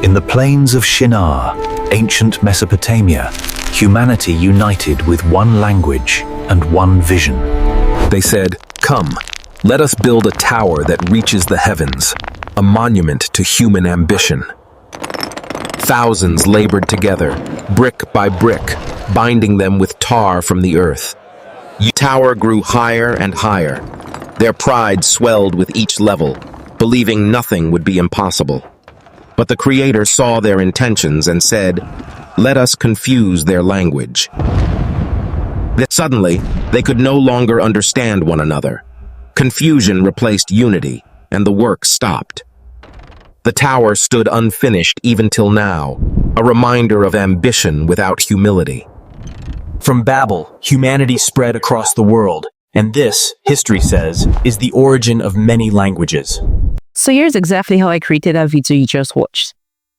In the plains of Shinar, ancient Mesopotamia, humanity united with one language and one vision. They said, "Come, let us build a tower that reaches the heavens, a monument to human ambition." Thousands labored together, brick by brick, binding them with tar from the earth. The tower grew higher and higher. Their pride swelled with each level, believing nothing would be impossible. But the Creator saw their intentions and said, "Let us confuse their language." Then suddenly, they could no longer understand one another. Confusion replaced unity, and the work stopped. The tower stood unfinished even till now, a reminder of ambition without humility. From Babel, humanity spread across the world, and this, history says, is the origin of many languages. So here's exactly how I created that video you just watched.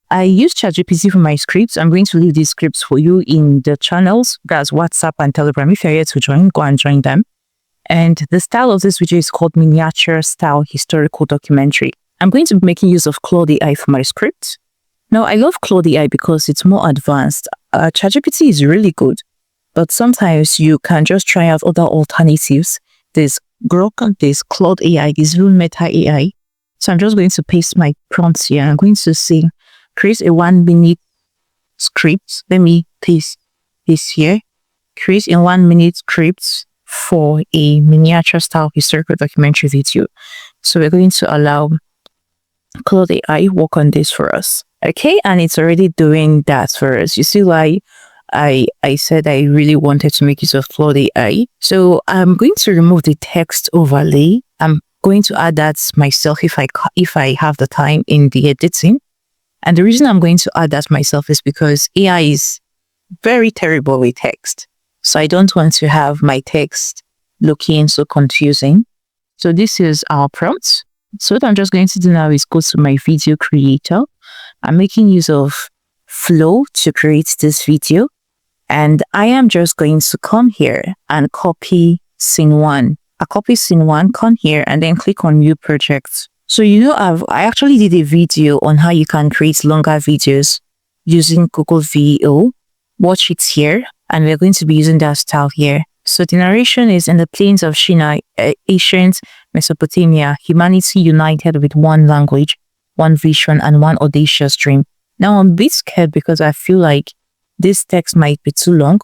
I used ChatGPT for my scripts. I'm going to leave these scripts for you in the channels, that's WhatsApp and Telegram. If you're yet to join, go and join them. And the style of this video is called miniature style historical documentary. I'm going to be making use of Claude AI for my script. Now, I love Claude AI because it's more advanced. ChatGPT is really good, but sometimes you can just try out other alternatives. There's Grok, there's Claude AI, there's Meta AI. So I'm just going to paste my prompts here. I'm going to say, create a 1-minute script. Let me paste this here. Create a 1-minute script for a miniature style historical documentary video. So we're going to allow Claude AI work on this for us. Okay, and it's already doing that for us. You see why I said I really wanted to make use of Claude AI. So I'm going to remove the text overlay. I'm going to add that myself if I have the time in the editing. And the reason I'm going to add that myself is because AI is very terrible with text. So I don't want to have my text looking so confusing. So this is our prompt. So what I'm just going to do now is go to my video creator. I'm making use of Flow to create this video. And I am just going to come here and copy scene 1. I copy scene 1, come here and then click on new project. So I actually did a video on how you can create longer videos using Google VO. Watch it here, and we're going to be using that style here. So the narration is in the plains of Shinar, ancient Mesopotamia, humanity united with one language, one vision, and one audacious dream. Now I'm a bit scared because I feel like this text might be too long.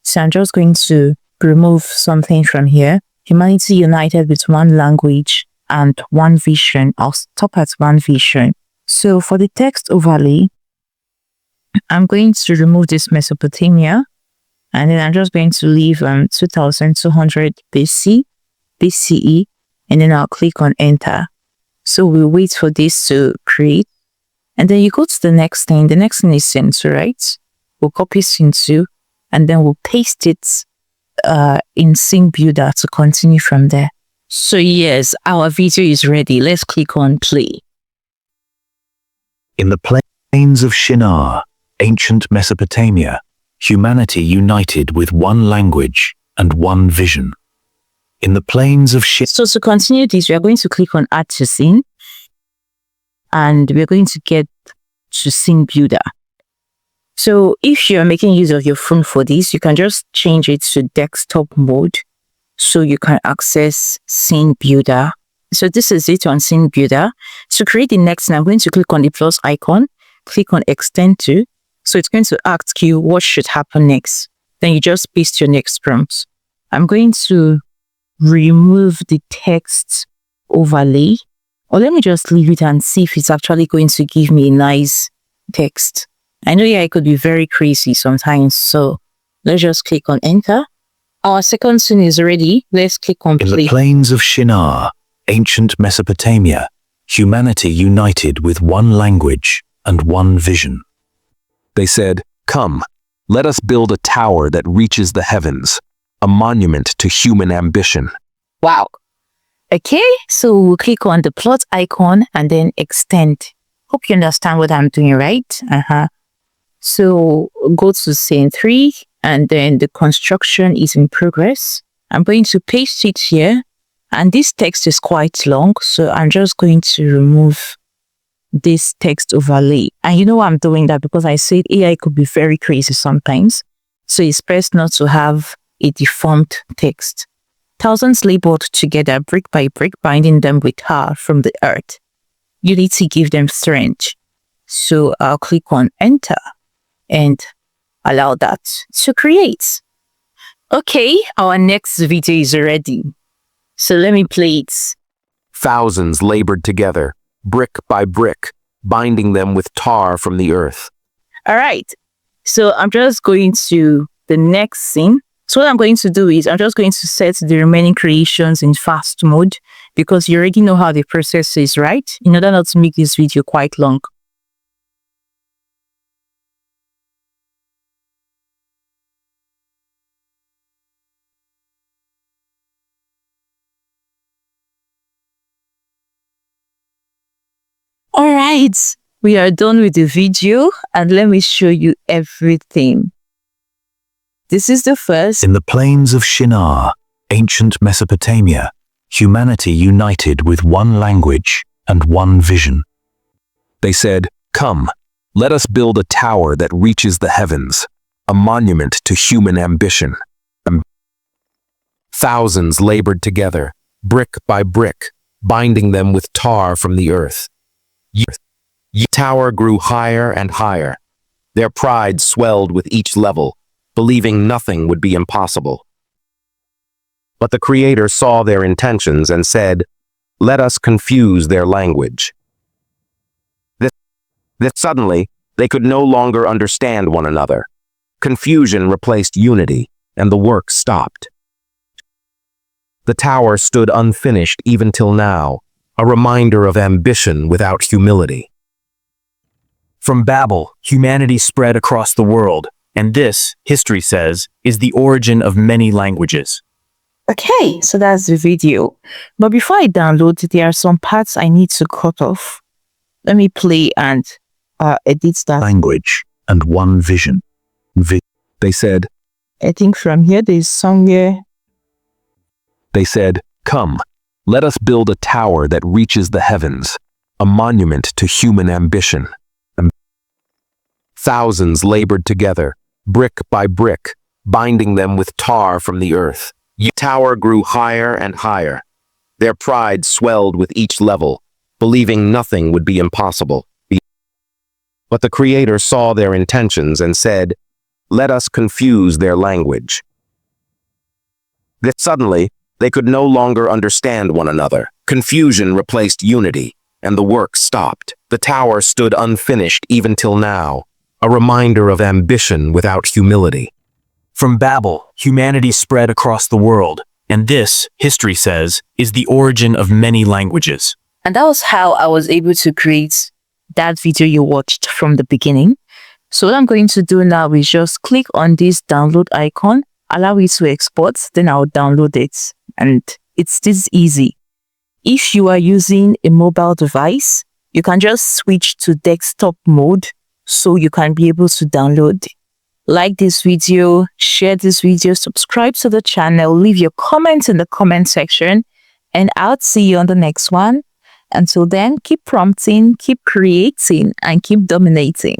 So I'm just going to remove something from here. Humanity united with one language and one vision. I'll stop at one vision. So for the text overlay, I'm going to remove this Mesopotamia, and then I'm just going to leave 2200 BCE, and then I'll click on enter. So we'll wait for this to create, and then you go to the next thing. The next thing is scene 2, right? We'll copy scene 2, and then we'll paste it in Scene Builder to continue from there. So yes, our video is ready. Let's click on play. In the plains of Shinar, ancient Mesopotamia, humanity united with one language and one vision. In the plains of Shinar. So to continue this, we are going to click on Add to Scene, and we're going to get to Scene Builder. So if you're making use of your phone for this, you can just change it to desktop mode so you can access Scene Builder. So this is it on Scene Builder. To create the next one, I'm going to click on the plus icon, click on Extend to. So it's going to ask you what should happen next. Then you just paste your next prompt. I'm going to remove the text overlay, or let me just leave it and see if it's actually going to give me a nice text. I know AI could be very crazy sometimes, so let's just click on enter. Our second scene is ready. Let's click on play. In the plains of Shinar, ancient Mesopotamia, humanity united with one language and one vision. They said, "Come, let us build a tower that reaches the heavens, a monument to human ambition." Wow. Okay, so we'll click on the plot icon and then extend. Hope you understand what I'm doing, right? So go to scene 3, and then the construction is in progress. I'm going to paste it here, and this text is quite long, so I'm just going to remove this text overlay. And you know why I'm doing that? Because I said AI could be very crazy sometimes. So it's best not to have a deformed text. Thousands labeled together brick by brick, binding them with power from the earth. Unity give them strength. So I'll click on enter and allow that to create. Okay, our next video is ready. So let me play it. Thousands labored together, brick by brick, binding them with tar from the earth. All right. So I'm just going to the next scene. So what I'm going to do is I'm just going to set the remaining creations in fast mode because you already know how the process is, right? In order not to make this video quite long. All right, we are done with the video and let me show you everything. This is the first. In the plains of Shinar, ancient Mesopotamia, humanity united with one language and one vision. They said, "Come, let us build a tower that reaches the heavens, a monument to human ambition." Thousands labored together, brick by brick, binding them with tar from the earth. The tower grew higher and higher. Their pride swelled with each level, believing nothing would be impossible. But the Creator saw their intentions and said, "Let us confuse their language." That suddenly, they could no longer understand one another. Confusion replaced unity, and the work stopped. The tower stood unfinished even till now, a reminder of ambition without humility. From Babel, humanity spread across the world, and this, history says, is the origin of many languages. Okay, so that's the video. But before I download, there are some parts I need to cut off. Let me play and edit that. Language and one vision. They said, I think from here there's somewhere. They said, "Come, let us build a tower that reaches the heavens, a monument to human ambition." Thousands labored together, brick by brick, binding them with tar from the earth. The tower grew higher and higher. Their pride swelled with each level, believing nothing would be impossible. But the Creator saw their intentions and said, "Let us confuse their language." That suddenly, they could no longer understand one another. Confusion replaced unity, and the work stopped. The tower stood unfinished even till now, a reminder of ambition without humility. From Babel, humanity spread across the world, and this, history says, is the origin of many languages. And that was how I was able to create that video you watched from the beginning. So what I'm going to do now is just click on this download icon, allow it to export, then I'll download it. And it's this easy. If you are using a mobile device, you can just switch to desktop mode so you can be able to download. Like this video, share this video, subscribe to the channel, leave your comments in the comment section, and I'll see you on the next one. Until then, keep prompting, keep creating, and keep dominating.